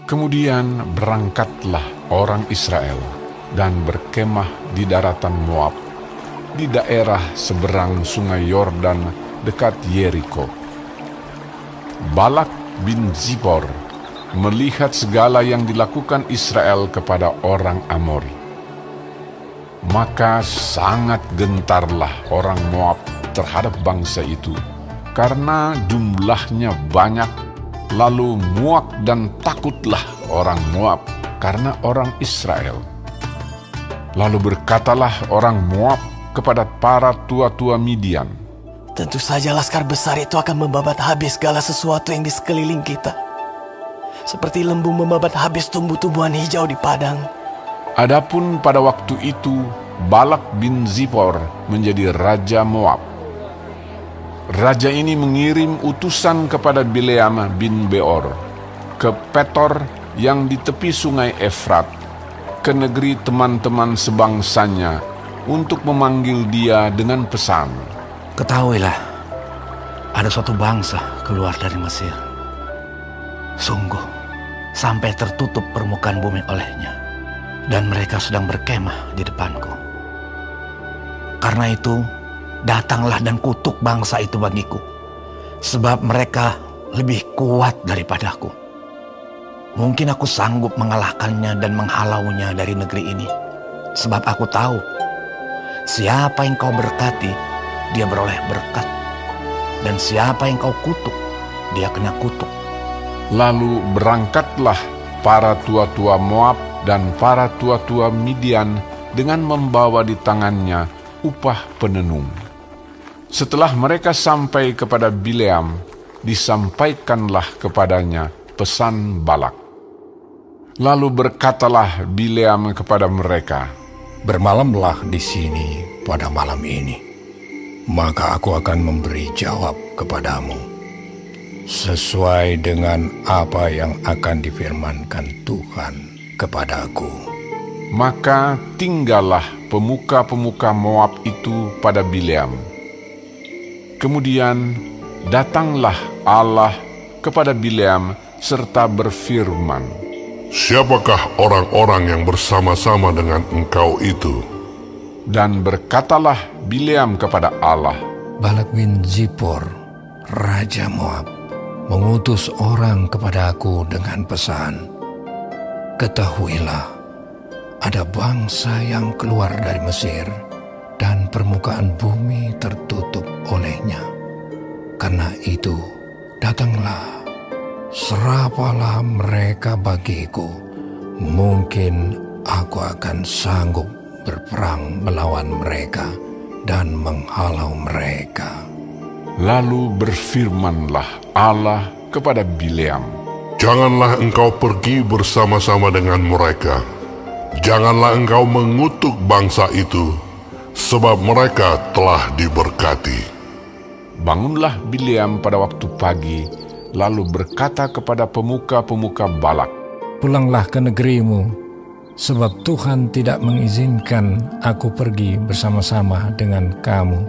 Kemudian berangkatlah orang Israel dan berkemah di daratan Moab, di daerah seberang sungai Yordan dekat Yeriko. Balak bin Zipor melihat segala yang dilakukan Israel kepada orang Amori. Maka sangat gentarlah orang Moab terhadap bangsa itu, karena jumlahnya banyak. Lalu muak dan takutlah orang Moab karena orang Israel. Lalu berkatalah orang Moab kepada para tua-tua Midian, tentu saja laskar besar itu akan membabat habis segala sesuatu yang di sekeliling kita, seperti lembu membabat habis tumbuh-tumbuhan hijau di padang. Adapun pada waktu itu Balak bin Zipor menjadi raja Moab. Raja ini mengirim utusan kepada Bileam bin Beor ke Petor yang di tepi sungai Efrat, ke negeri teman-teman sebangsanya, untuk memanggil dia dengan pesan, ketahuilah, ada suatu bangsa keluar dari Mesir. Sungguh, sampai tertutup permukaan bumi olehnya, dan mereka sedang berkemah di depanku. Karena itu, datanglah dan kutuk bangsa itu bagiku, sebab mereka lebih kuat daripadaku. Mungkin aku sanggup mengalahkannya dan menghalaunya dari negeri ini, sebab aku tahu, siapa yang kau berkati, dia beroleh berkat, dan siapa yang kau kutuk, dia kena kutuk. Lalu berangkatlah para tua-tua Moab dan para tua-tua Midian dengan membawa di tangannya upah penenung. Setelah mereka sampai kepada Bileam, disampaikanlah kepadanya pesan Balak. Lalu berkatalah Bileam kepada mereka, bermalamlah di sini pada malam ini, maka aku akan memberi jawab kepadamu, sesuai dengan apa yang akan difirmankan Tuhan kepadaku. Maka tinggallah pemuka-pemuka Moab itu pada Bileam. Kemudian datanglah Allah kepada Bileam serta berfirman, siapakah orang-orang yang bersama-sama dengan engkau itu? Dan berkatalah Bileam kepada Allah, Balak bin Zipor, raja Moab, mengutus orang kepada aku dengan pesan, ketahuilah, ada bangsa yang keluar dari Mesir, dan permukaan bumi tertutup olehnya. Karena itu, datanglah, serapalah mereka bagiku. Mungkin aku akan sanggup berperang melawan mereka dan menghalau mereka. Lalu berfirmanlah Allah kepada Bileam, janganlah engkau pergi bersama-sama dengan mereka. Janganlah engkau mengutuk bangsa itu, sebab mereka telah diberkati. Bangunlah Bileam pada waktu pagi, lalu berkata kepada pemuka-pemuka Balak, pulanglah ke negerimu, sebab Tuhan tidak mengizinkan aku pergi bersama-sama dengan kamu.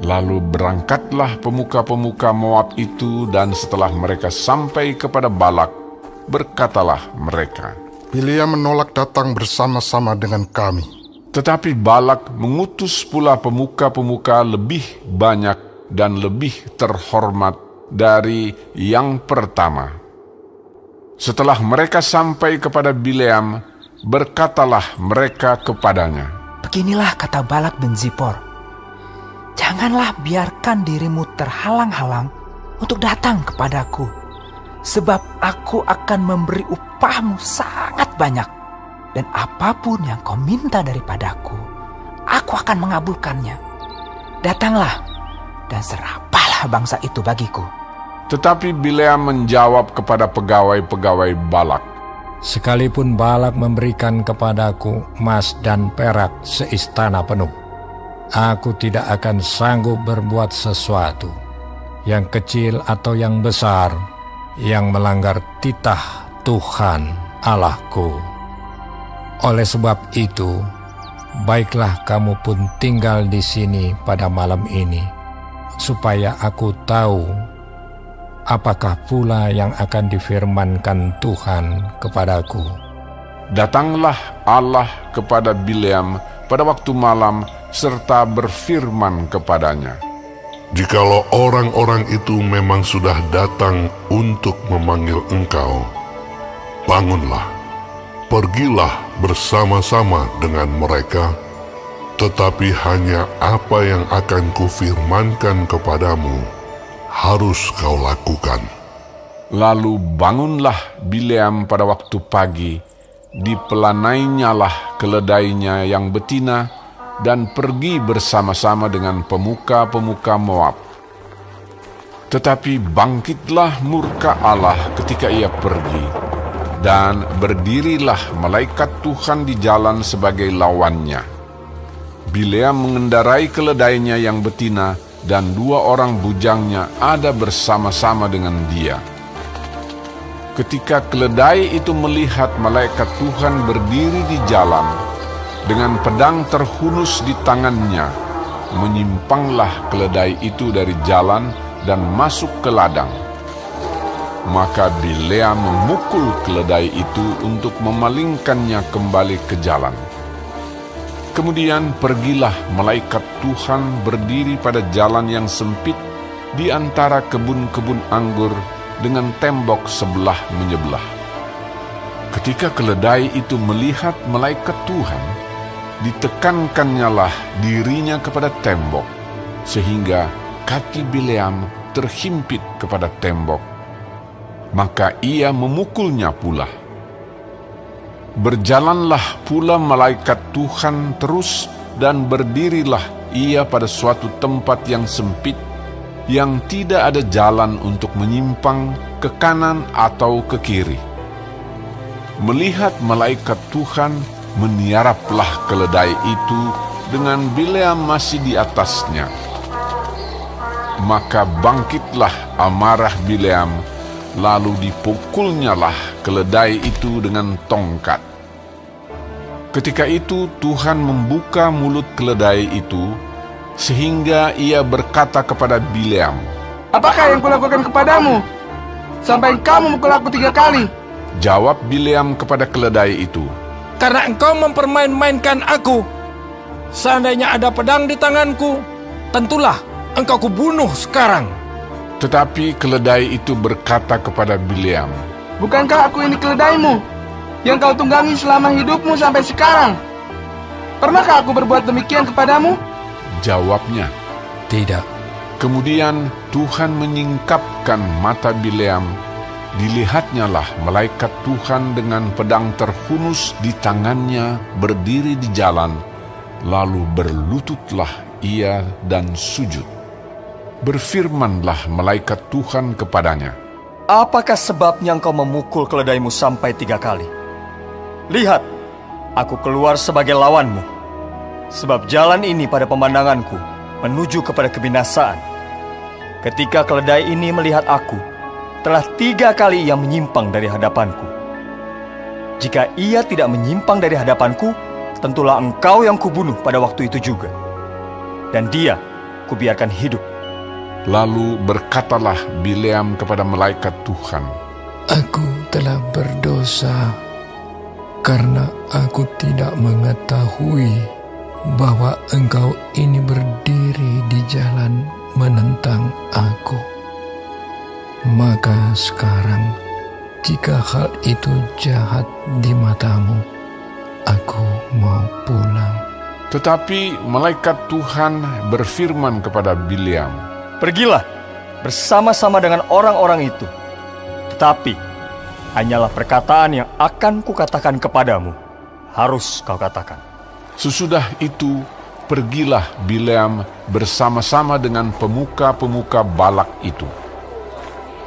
Lalu berangkatlah pemuka-pemuka Moab itu, dan setelah mereka sampai kepada Balak, berkatalah mereka, Bileam menolak datang bersama-sama dengan kami. Tetapi Balak mengutus pula pemuka-pemuka lebih banyak dan lebih terhormat dari yang pertama. Setelah mereka sampai kepada Bileam, berkatalah mereka kepadanya, beginilah kata Balak bin Zipor, janganlah biarkan dirimu terhalang-halang untuk datang kepadaku, sebab aku akan memberi upahmu sangat banyak. Dan apapun yang kau minta daripadaku, aku akan mengabulkannya. Datanglah dan serapalah bangsa itu bagiku. Tetapi Bileam menjawab kepada pegawai-pegawai Balak, sekalipun Balak memberikan kepadaku emas dan perak seistana penuh, aku tidak akan sanggup berbuat sesuatu, yang kecil atau yang besar, yang melanggar titah Tuhan Allahku. Oleh sebab itu, baiklah kamu pun tinggal di sini pada malam ini, supaya aku tahu apakah pula yang akan difirmankan Tuhan kepadaku? Datanglah Allah kepada Bileam pada waktu malam serta berfirman kepadanya, Jikalau orang-orang itu memang sudah datang untuk memanggil engkau, bangunlah, pergilah bersama-sama dengan mereka, tetapi hanya apa yang akan kufirmankan kepadamu harus kau lakukan. Lalu bangunlah Bileam pada waktu pagi, dipelanainya keledainya yang betina, dan pergi bersama-sama dengan pemuka-pemuka Moab. Tetapi bangkitlah murka Allah ketika ia pergi, dan berdirilah malaikat Tuhan di jalan sebagai lawannya. Bileam mengendarai keledainya yang betina, dan 2 orang bujangnya ada bersama-sama dengan dia. Ketika keledai itu melihat malaikat Tuhan berdiri di jalan, dengan pedang terhunus di tangannya, menyimpanglah keledai itu dari jalan dan masuk ke ladang. Maka Bileam memukul keledai itu untuk memalingkannya kembali ke jalan. Kemudian pergilah malaikat Tuhan berdiri pada jalan yang sempit di antara kebun-kebun anggur dengan tembok sebelah menyebelah. Ketika keledai itu melihat malaikat Tuhan, ditekankannya dirinya kepada tembok, sehingga kaki Bileam terhimpit kepada tembok. Maka ia memukulnya pula. Berjalanlah pula malaikat Tuhan terus, dan berdirilah ia pada suatu tempat yang sempit, yang tidak ada jalan untuk menyimpang ke kanan atau ke kiri. Melihat malaikat Tuhan, meniaraplah keledai itu dengan Bileam masih di atasnya. Maka bangkitlah amarah Bileam, lalu dipukulnyalah keledai itu dengan tongkat. Ketika itu Tuhan membuka mulut keledai itu, sehingga ia berkata kepada Bileam, "Apakah yang kulakukan kepadamu, sampai engkau memukul aku 3 kali?" Jawab Bileam kepada keledai itu, "Karena engkau mempermain-mainkan aku. Seandainya ada pedang di tanganku, tentulah engkau kubunuh sekarang." Tetapi keledai itu berkata kepada Bileam, "Bukankah aku ini keledaimu, yang kau tunggangi selama hidupmu sampai sekarang? Pernahkah aku berbuat demikian kepadamu?" Jawabnya, "Tidak." Kemudian Tuhan menyingkapkan mata Bileam. Dilihatnyalah malaikat Tuhan dengan pedang terhunus di tangannya berdiri di jalan, lalu berlututlah ia dan sujud. Berfirmanlah malaikat Tuhan kepadanya, "Apakah sebabnya engkau memukul keledaimu sampai 3 kali? Lihat, aku keluar sebagai lawanmu, sebab jalan ini pada pemandanganku menuju kepada kebinasaan. Ketika keledai ini melihat aku, telah 3 kali ia menyimpang dari hadapanku. Jika ia tidak menyimpang dari hadapanku, tentulah engkau yang kubunuh pada waktu itu juga. Dan dia kubiarkan hidup." Lalu berkatalah Bileam kepada malaikat Tuhan, "Aku telah berdosa karena aku tidak mengetahui bahwa engkau ini berdiri di jalan menentang aku. Maka sekarang, jika hal itu jahat di matamu, aku mau pulang." Tetapi malaikat Tuhan berfirman kepada Bileam, "Pergilah bersama-sama dengan orang-orang itu. Tetapi hanyalah perkataan yang akan kukatakan kepadamu, harus kau katakan." Sesudah itu pergilah Bileam bersama-sama dengan pemuka-pemuka Balak itu.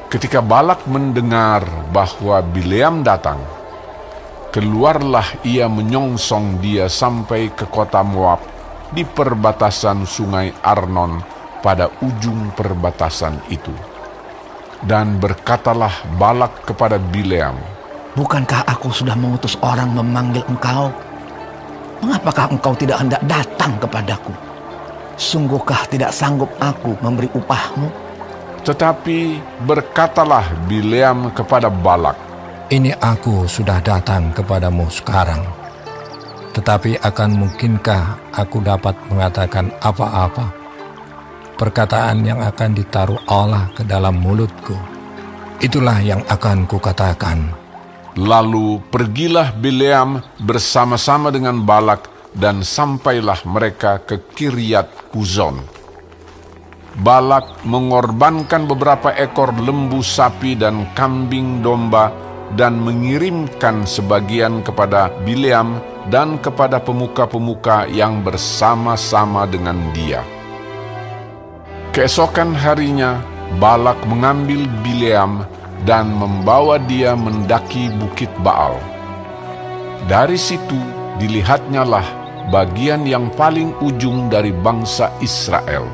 Ketika Balak mendengar bahwa Bileam datang, keluarlah ia menyongsong dia sampai ke kota Moab di perbatasan sungai Arnon pada ujung perbatasan itu. Dan berkatalah Balak kepada Bileam, "Bukankah aku sudah mengutus orang memanggil engkau? Mengapakah engkau tidak hendak datang kepadaku? Sungguhkah tidak sanggup aku memberi upahmu?" Tetapi berkatalah Bileam kepada Balak, "Ini aku sudah datang kepadamu sekarang. Tetapi akan mungkinkah aku dapat mengatakan apa-apa? Perkataan yang akan ditaruh Allah ke dalam mulutku, itulah yang akan kukatakan." Lalu pergilah Bileam bersama-sama dengan Balak, dan sampailah mereka ke Kiryat Huzon. Balak mengorbankan beberapa ekor lembu sapi dan kambing domba, dan mengirimkan sebagian kepada Bileam dan kepada pemuka-pemuka yang bersama-sama dengan dia. Keesokan harinya, Balak mengambil Bileam dan membawa dia mendaki Bukit Baal. Dari situ dilihatnyalah bagian yang paling ujung dari bangsa Israel.